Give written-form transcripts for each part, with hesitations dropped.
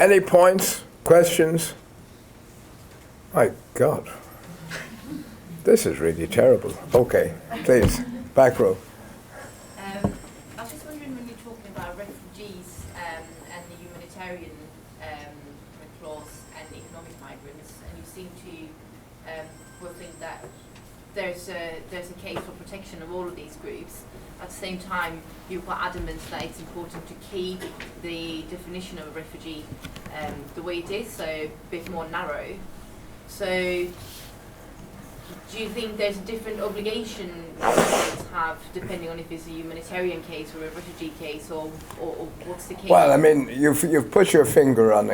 Any points, questions? My God, this is really terrible. Okay, please, back row. I was just wondering, when you're talking about refugees and the humanitarian clause and economic migrants, and you seem to think that there's a case for protection of all of these groups. At the same time, you're quite adamant that it's important to keep the definition of a refugee the way it is, so a bit more narrow. So, do you think there's a different obligation states have, depending on if it's a humanitarian case or a refugee case, or what's the case? Well, I mean, you've put your finger on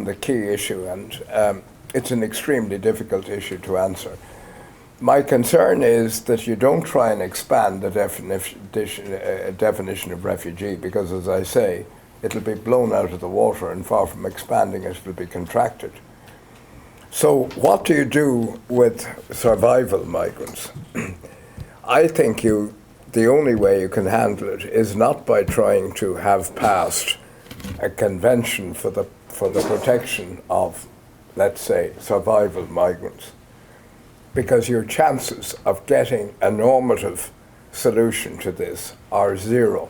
the key issue, and it's an extremely difficult issue to answer. My concern is that you don't try and expand the definition of refugee, because, as I say, it'll be blown out of the water, and far from expanding it, it'll be contracted. So what do you do with survival migrants? I think the only way you can handle it is not by trying to have passed a convention for the protection of, let's say, survival migrants, because your chances of getting a normative solution to this are zero.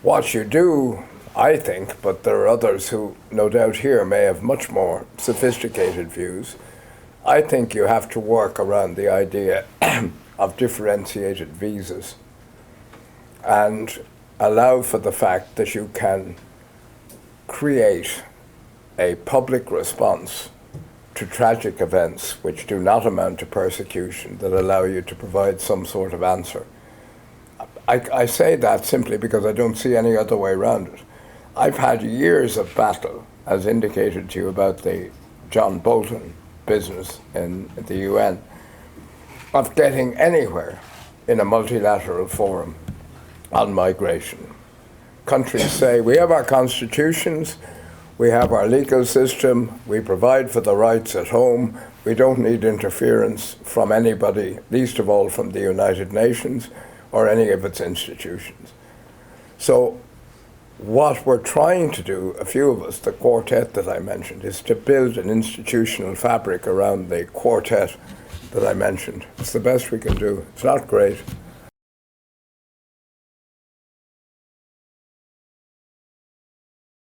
What you do, I think, but there are others who no doubt here may have much more sophisticated views, I think you have to work around the idea of differentiated visas and allow for the fact that you can create a public response to tragic events which do not amount to persecution, that allow you to provide some sort of answer. I say that simply because I don't see any other way around it. I've had years of battle, as indicated to you about the John Bolton business in the UN, of getting anywhere in a multilateral forum on migration. Countries say, we have our constitutions, we have our legal system, we provide for the rights at home, we don't need interference from anybody, least of all from the United Nations or any of its institutions. So what we're trying to do, a few of us, the quartet that I mentioned, is to build an institutional fabric around the quartet that I mentioned. It's the best we can do. It's not great.